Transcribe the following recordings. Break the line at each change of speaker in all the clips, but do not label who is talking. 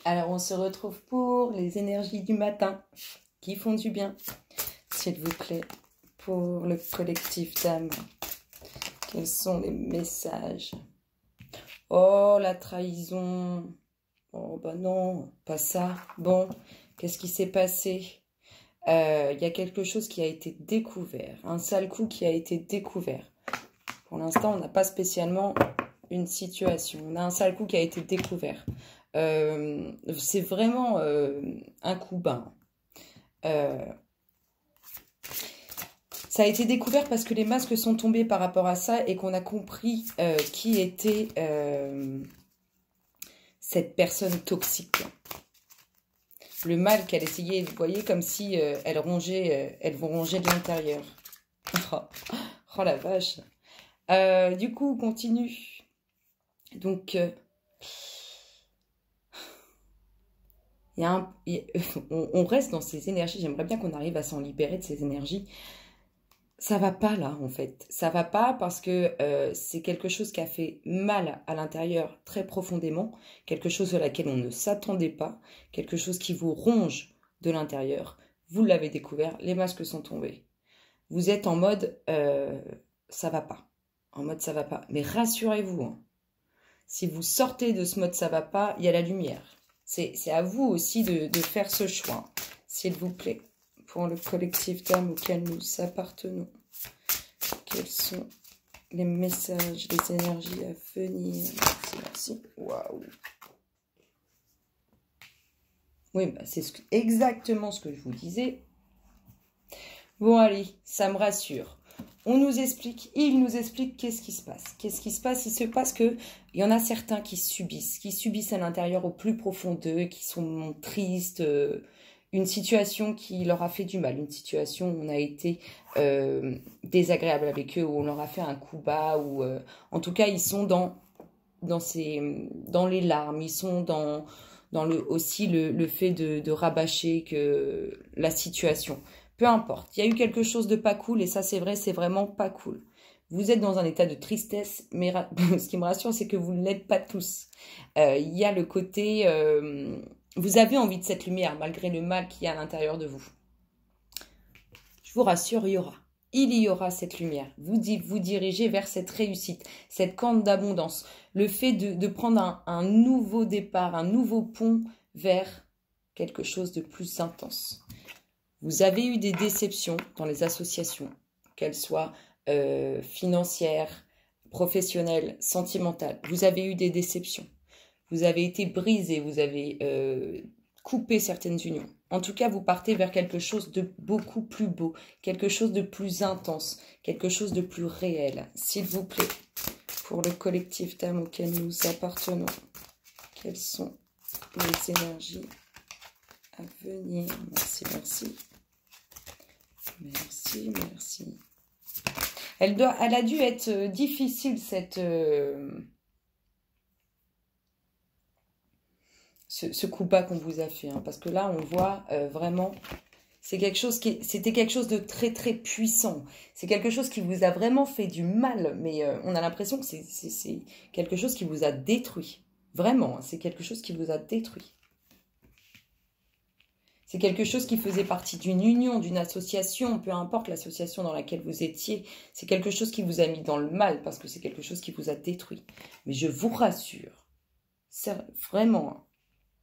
Alors, on se retrouve pour les énergies du matin qui font du bien, s'il vous plaît, pour le collectif d'âmes. Quels sont les messages? Oh, la trahison. Oh, bah non, pas ça. Bon, qu'est-ce qui s'est passé? Il y a quelque chose qui a été découvert, un sale coup qui a été découvert. Pour l'instant, on n'a pas spécialement une situation. On a un sale coup qui a été découvert. C'est vraiment un coup bas. Ça a été découvert parce que les masques sont tombés par rapport à ça et qu'on a compris qui était cette personne toxique. Le mal qu'elle essayait, vous voyez, comme si elles vont ronger de l'intérieur. Oh la vache. Du coup, on continue. Donc, on reste dans ces énergies. J'aimerais bien qu'on arrive à s'en libérer de ces énergies. Ça va pas là, en fait. Ça va pas parce que c'est quelque chose qui a fait mal à l'intérieur très profondément, quelque chose de laquelle on ne s'attendait pas, quelque chose qui vous ronge de l'intérieur. Vous l'avez découvert, les masques sont tombés. Vous êtes en mode ça va pas. En mode ça va pas. Mais rassurez-vous, hein, si vous sortez de ce mode ça va pas, il y a la lumière. C'est à vous aussi de faire ce choix, s'il vous plaît, pour le collectif d'âmes auquel nous appartenons. Quels sont les messages, les énergies à venir? Merci, merci. Waouh. Oui, bah c'est exactement ce que je vous disais. Bon, allez, ça me rassure. On nous explique, il nous explique qu'est-ce qui se passe. Qu'est-ce qui se passe? Il se passe qu'il y en a certains qui subissent à l'intérieur au plus profond d'eux, qui sont tristes, une situation qui leur a fait du mal, une situation où on a été désagréable avec eux, où on leur a fait un coup bas, ou en tout cas ils sont dans les larmes, ils sont dans aussi le fait de rabâcher que la situation. Peu importe, il y a eu quelque chose de pas cool et ça c'est vrai, c'est vraiment pas cool. Vous êtes dans un état de tristesse, mais ce qui me rassure c'est que vous ne l'êtes pas tous. Il y a le côté, vous avez envie de cette lumière malgré le mal qu'il y a à l'intérieur de vous. Je vous rassure, il y aura cette lumière. Vous dirigez vers cette réussite, cette corne d'abondance. Le fait de prendre un nouveau départ, un nouveau pont vers quelque chose de plus intense. Vous avez eu des déceptions dans les associations, qu'elles soient financières, professionnelles, sentimentales. Vous avez eu des déceptions. Vous avez été brisé, vous avez coupé certaines unions. En tout cas, vous partez vers quelque chose de beaucoup plus beau, quelque chose de plus intense, quelque chose de plus réel. S'il vous plaît, pour le collectif d'âmes auquel nous appartenons, quelles sont les énergies à venir? Merci, merci. Merci, merci. Elle a dû être difficile, ce coup bas qu'on vous a fait. Hein, parce que là, on voit vraiment, c'était quelque chose de très, très puissant. C'est quelque chose qui vous a vraiment fait du mal. Mais on a l'impression que c'est quelque chose qui vous a détruit. Vraiment, hein, c'est quelque chose qui vous a détruit. C'est quelque chose qui faisait partie d'une union, d'une association, peu importe l'association dans laquelle vous étiez. C'est quelque chose qui vous a mis dans le mal parce que c'est quelque chose qui vous a détruit. Mais je vous rassure, vraiment,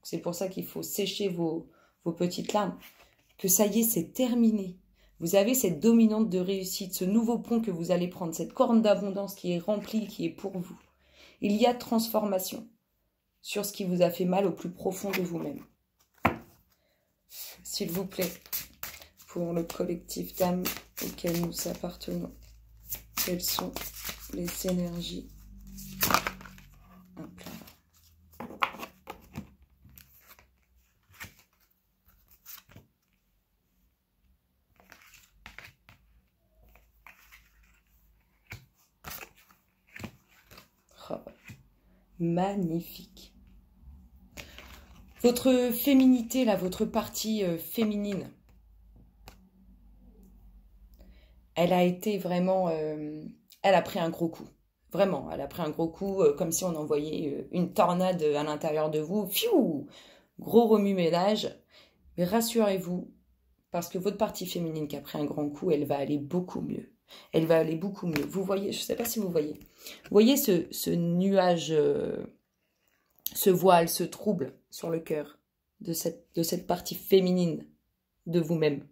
c'est pour ça qu'il faut sécher vos petites larmes, que ça y est, c'est terminé. Vous avez cette dominante de réussite, ce nouveau pont que vous allez prendre, cette corne d'abondance qui est remplie, qui est pour vous. Il y a transformation sur ce qui vous a fait mal au plus profond de vous-même. S'il vous plaît, pour le collectif d'âmes auquel nous appartenons, quelles sont les énergies? Hop là. Oh, magnifique. Votre féminité, là, votre partie féminine, elle a été vraiment... elle a pris un gros coup. Vraiment, elle a pris un gros coup, comme si on envoyait une tornade à l'intérieur de vous. Fiou! Gros remue-ménage. Mais rassurez-vous, parce que votre partie féminine qui a pris un grand coup, elle va aller beaucoup mieux. Elle va aller beaucoup mieux. Vous voyez, je ne sais pas si vous voyez. Vous voyez ce nuage, ce voile, ce trouble sur le cœur de cette partie féminine de vous-même.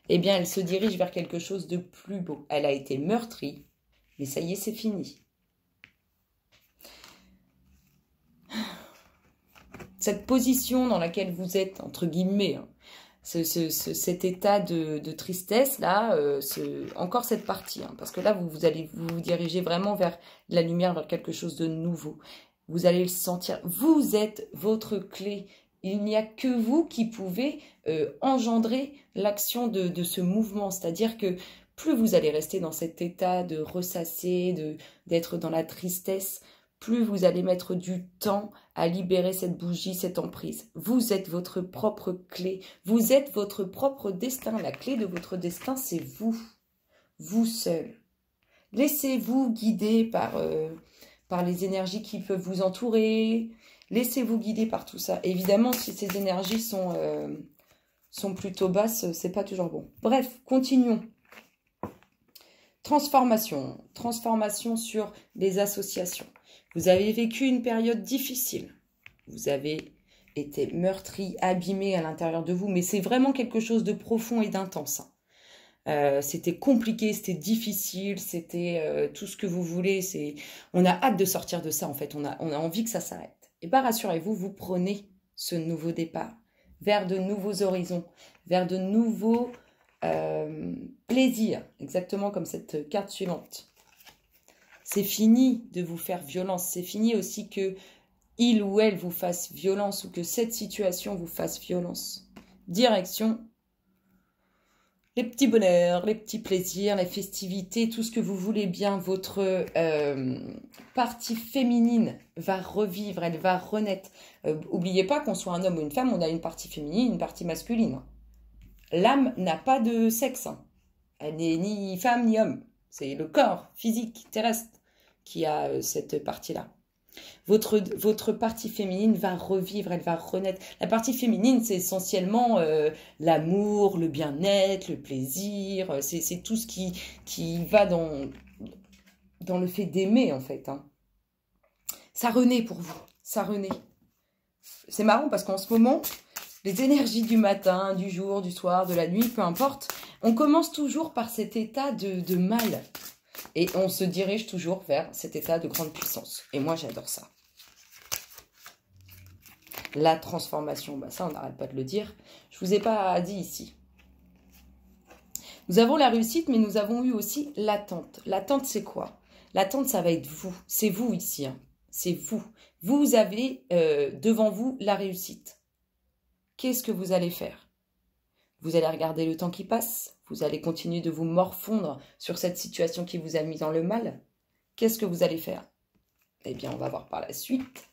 Eh bien, elle se dirige vers quelque chose de plus beau. Elle a été meurtrie, mais ça y est, c'est fini. Cette position dans laquelle vous êtes, entre guillemets, hein, cet état de tristesse, là, encore cette partie, hein, parce que là, vous allez vous diriger vraiment vers la lumière, vers quelque chose de nouveau. Vous allez le sentir. Vous êtes votre clé. Il n'y a que vous qui pouvez engendrer l'action de ce mouvement. C'est-à-dire que plus vous allez rester dans cet état de ressasser, d'être dans la tristesse, plus vous allez mettre du temps à libérer cette bougie, cette emprise. Vous êtes votre propre clé. Vous êtes votre propre destin. La clé de votre destin, c'est vous. Vous seul. Laissez-vous guider par les énergies qui peuvent vous entourer. Laissez-vous guider par tout ça. Évidemment, si ces énergies sont plutôt basses, c'est pas toujours bon. Bref, continuons. Transformation. Transformation sur les associations. Vous avez vécu une période difficile. Vous avez été meurtri, abîmé à l'intérieur de vous, mais c'est vraiment quelque chose de profond et d'intense. C'était compliqué, c'était difficile, c'était tout ce que vous voulez. On a hâte de sortir de ça, en fait. On a envie que ça s'arrête. Et bien, rassurez-vous, vous prenez ce nouveau départ vers de nouveaux horizons, vers de nouveaux plaisirs, exactement comme cette carte suivante. C'est fini de vous faire violence. C'est fini aussi que il ou elle vous fasse violence ou que cette situation vous fasse violence. Direction les petits bonheurs, les petits plaisirs, les festivités, tout ce que vous voulez bien. Votre partie féminine va revivre, elle va renaître. N'oubliez pas qu'on soit un homme ou une femme, on a une partie féminine, une partie masculine. L'âme n'a pas de sexe. Elle n'est ni femme ni homme. C'est le corps physique, terrestre, qui a cette partie-là. Votre partie féminine va revivre, elle va renaître. La partie féminine, c'est essentiellement l'amour, le bien-être, le plaisir. C'est tout ce qui va dans le fait d'aimer, en fait. Hein. Ça renaît pour vous, ça renaît. C'est marrant parce qu'en ce moment, les énergies du matin, du jour, du soir, de la nuit, peu importe, on commence toujours par cet état de mal. Et on se dirige toujours vers cet état de grande puissance. Et moi, j'adore ça. La transformation, bah ça, on n'arrête pas de le dire. Je ne vous ai pas dit ici. Nous avons la réussite, mais nous avons eu aussi l'attente. L'attente, c'est quoi? L'attente, ça va être vous. C'est vous ici. Hein. C'est vous. Vous avez devant vous la réussite. Qu'est-ce que vous allez faire? Vous allez regarder le temps qui passe. Vous allez continuer de vous morfondre sur cette situation qui vous a mis dans le mal. Qu'est-ce que vous allez faire? Eh bien, on va voir par la suite.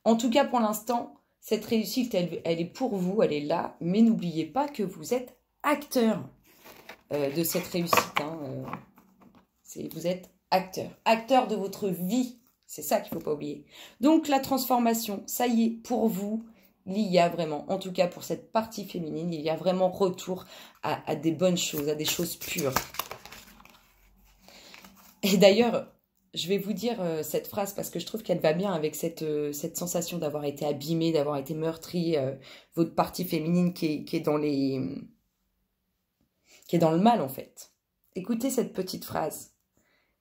En tout cas, pour l'instant, cette réussite, elle est pour vous, elle est là. Mais n'oubliez pas que vous êtes acteur de cette réussite. Hein. Vous êtes acteur. Acteur de votre vie. C'est ça qu'il ne faut pas oublier. Donc, la transformation, ça y est, pour vous, il y a vraiment, en tout cas pour cette partie féminine, il y a vraiment retour à des bonnes choses, à des choses pures. Et d'ailleurs, je vais vous dire cette phrase parce que je trouve qu'elle va bien avec cette sensation d'avoir été abîmée, d'avoir été meurtrie, votre partie féminine qui est dans le mal en fait. Écoutez cette petite phrase.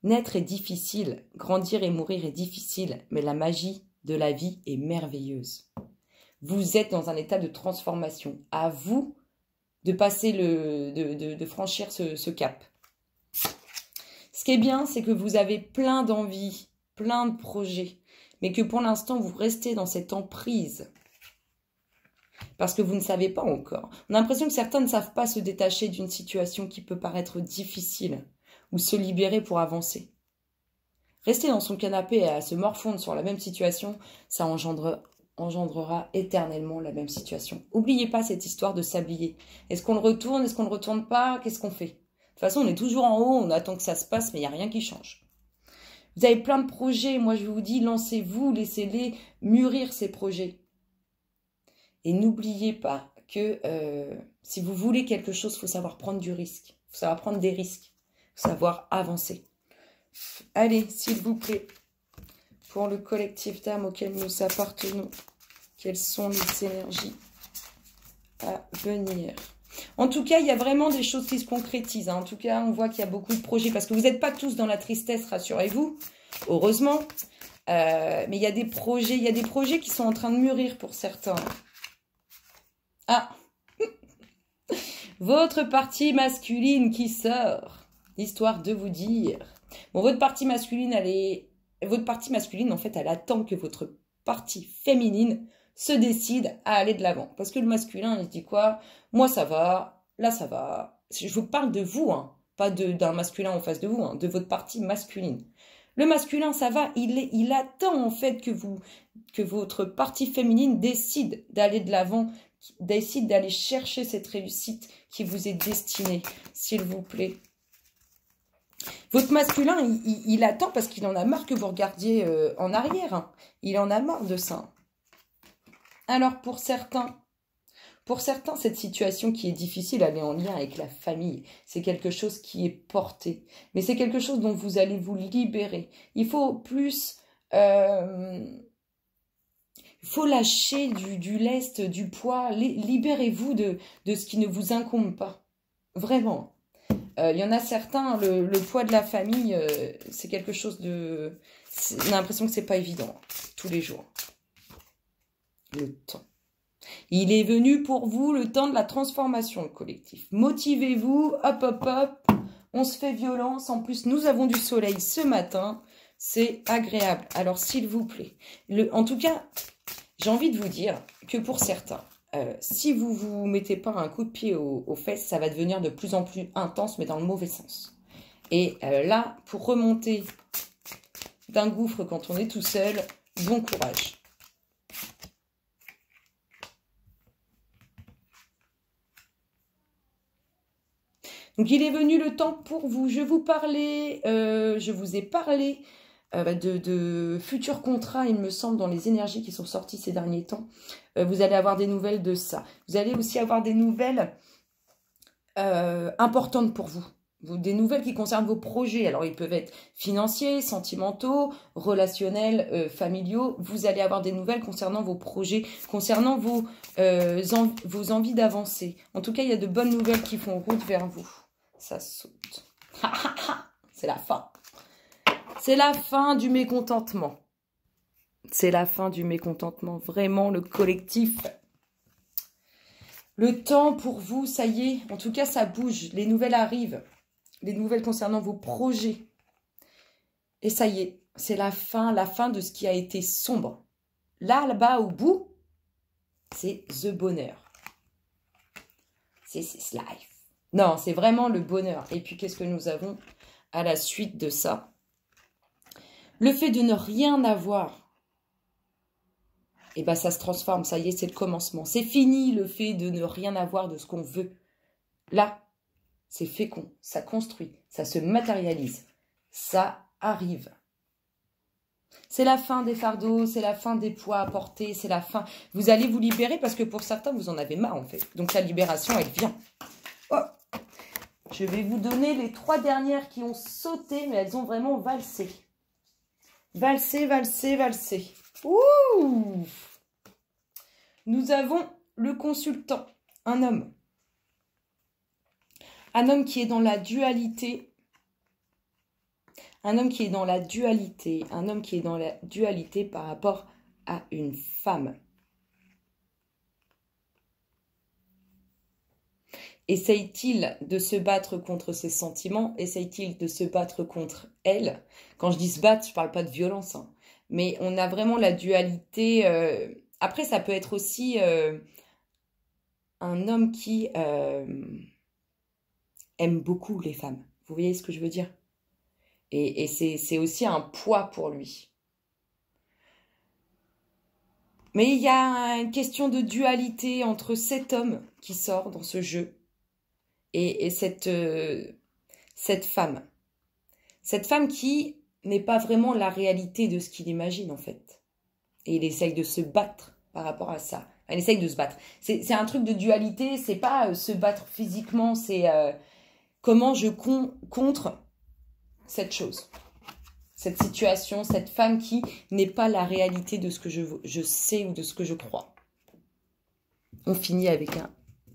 Naître est difficile, grandir et mourir est difficile, mais la magie de la vie est merveilleuse. Vous êtes dans un état de transformation. À vous de passer de franchir ce cap. Ce qui est bien, c'est que vous avez plein d'envies, plein de projets, mais que pour l'instant, vous restez dans cette emprise. Parce que vous ne savez pas encore. On a l'impression que certains ne savent pas se détacher d'une situation qui peut paraître difficile ou se libérer pour avancer. Rester dans son canapé à se morfondre sur la même situation, ça engendrera éternellement la même situation. N'oubliez pas cette histoire de sablier. Est-ce qu'on le retourne? Est-ce qu'on ne le retourne pas? Qu'est-ce qu'on fait? De toute façon, on est toujours en haut, on attend que ça se passe, mais il n'y a rien qui change. Vous avez plein de projets. Moi, je vous dis, lancez-vous, laissez-les mûrir ces projets. Et n'oubliez pas que si vous voulez quelque chose, il faut savoir prendre du risque. Il faut savoir prendre des risques. Il faut savoir avancer. Allez, s'il vous plaît, pour le collectif d'âmes auquel nous appartenons, quelles sont les énergies à venir? En tout cas, il y a vraiment des choses qui se concrétisent. En tout cas, on voit qu'il y a beaucoup de projets. Parce que vous n'êtes pas tous dans la tristesse, rassurez-vous. Heureusement. Mais il y a des projets qui sont en train de mûrir pour certains. Ah, votre partie masculine qui sort. Histoire de vous dire. Bon, votre partie masculine, en fait, elle attend que votre partie féminine se décide à aller de l'avant. Parce que le masculin, il se dit quoi? Moi, ça va. Là, ça va. Je vous parle de vous, hein, pas d'un masculin en face de vous, hein, de votre partie masculine. Le masculin, ça va. Il attend, en fait, que votre partie féminine décide d'aller de l'avant, décide d'aller chercher cette réussite qui vous est destinée, s'il vous plaît. Votre masculin, il attend parce qu'il en a marre que vous regardiez en arrière. Hein. Il en a marre de ça. Alors, pour certains, cette situation qui est difficile, elle est en lien avec la famille. C'est quelque chose qui est porté. Mais c'est quelque chose dont vous allez vous libérer. Il faut plus... il faut lâcher du lest, du poids. Libérez-vous de ce qui ne vous incombe pas. Vraiment. Il y en a certains, le poids de la famille, c'est quelque chose de... On a l'impression que c'est pas évident, tous les jours. Le temps. Il est venu pour vous le temps de la transformation, le collectif. Motivez-vous, hop, hop, hop. On se fait violence. En plus, nous avons du soleil ce matin. C'est agréable. Alors, s'il vous plaît. En tout cas, j'ai envie de vous dire que pour certains, si vous ne vous mettez pas un coup de pied aux fesses, ça va devenir de plus en plus intense, mais dans le mauvais sens. Et là, pour remonter d'un gouffre quand on est tout seul, bon courage. Donc, il est venu le temps pour vous. Je vous ai parlé de futurs contrats, il me semble, dans les énergies qui sont sorties ces derniers temps. Vous allez avoir des nouvelles de ça. Vous allez aussi avoir des nouvelles importantes pour vous. Des nouvelles qui concernent vos projets. Alors, ils peuvent être financiers, sentimentaux, relationnels, familiaux. Vous allez avoir des nouvelles concernant vos projets, concernant vos envies d'avancer. En tout cas, il y a de bonnes nouvelles qui font route vers vous. Ça saute. C'est la fin. C'est la fin du mécontentement. C'est la fin du mécontentement. Vraiment, le collectif. Le temps pour vous, ça y est. En tout cas, ça bouge. Les nouvelles arrivent. Les nouvelles concernant vos projets. Et ça y est. C'est la fin de ce qui a été sombre. Là-bas, au bout, c'est the bonheur. C'est life. Non, c'est vraiment le bonheur. Et puis, qu'est-ce que nous avons à la suite de ça? Le fait de ne rien avoir, eh ben, ça se transforme. Ça y est, c'est le commencement. C'est fini le fait de ne rien avoir de ce qu'on veut. Là, c'est fécond. Ça construit. Ça se matérialise. Ça arrive. C'est la fin des fardeaux. C'est la fin des poids à porter. C'est la fin. Vous allez vous libérer parce que pour certains, vous en avez marre en fait. Donc, la libération, elle vient. Oh. Je vais vous donner les 3 dernières qui ont sauté, mais elles ont vraiment valsé. Valsé, valsé, valsé. Ouh! Nous avons le consultant, un homme. Un homme qui est dans la dualité. Un homme qui est dans la dualité. Un homme qui est dans la dualité par rapport à une femme. Essaye-t-il de se battre contre ses sentiments? Essaye-t-il de se battre contre elle? Quand je dis se battre, je ne parle pas de violence. Hein. Mais on a vraiment la dualité. Après, ça peut être aussi un homme qui aime beaucoup les femmes. Vous voyez ce que je veux dire? Et c'est aussi un poids pour lui. Mais il y a une question de dualité entre cet homme qui sort dans ce jeu et cette femme. Cette femme qui n'est pas vraiment la réalité de ce qu'il imagine, en fait. Et il essaye de se battre par rapport à ça. Elle essaye de se battre. C'est un truc de dualité, c'est pas se battre physiquement, c'est comment je contre cette chose, cette situation, cette femme qui n'est pas la réalité de ce que je sais ou de ce que je crois. On finit avec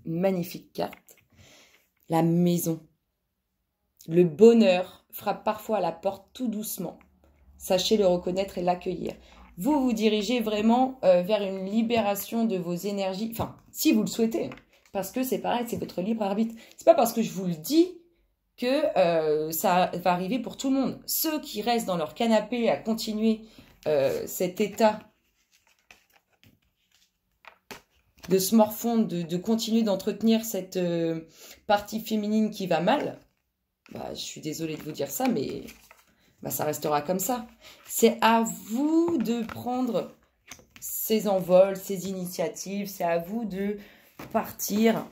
une magnifique carte. La maison. Le bonheur frappe parfois à la porte tout doucement. Sachez le reconnaître et l'accueillir. Vous vous dirigez vraiment vers une libération de vos énergies. Enfin, si vous le souhaitez. Parce que c'est pareil, c'est votre libre arbitre. C'est pas parce que je vous le dis que ça va arriver pour tout le monde. Ceux qui restent dans leur canapé à continuer cet état de se morfondre, de continuer d'entretenir cette partie féminine qui va mal, bah, je suis désolée de vous dire ça, mais bah, ça restera comme ça. C'est à vous de prendre ces envols, ces initiatives, c'est à vous de partir,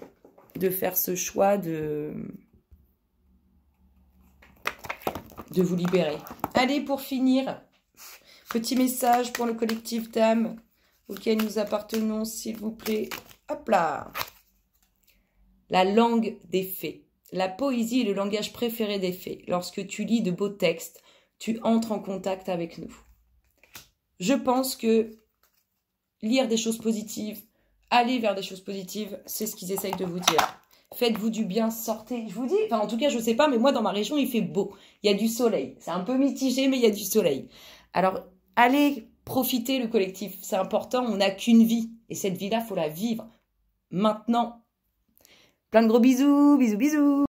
de faire ce choix de vous libérer. Allez, pour finir, petit message pour le collectif d'âmes auquel nous appartenons, s'il vous plaît. Hop là. La langue des fées. La poésie est le langage préféré des fées. Lorsque tu lis de beaux textes, tu entres en contact avec nous. Je pense que lire des choses positives, aller vers des choses positives, c'est ce qu'ils essayent de vous dire. Faites-vous du bien, sortez. Je vous dis, enfin en tout cas, je ne sais pas, mais moi dans ma région, il fait beau. Il y a du soleil. C'est un peu mitigé, mais il y a du soleil. Alors, allez profiter le collectif. C'est important, on n'a qu'une vie. Et cette vie-là, il faut la vivre maintenant. Plein de gros bisous, bisous, bisous.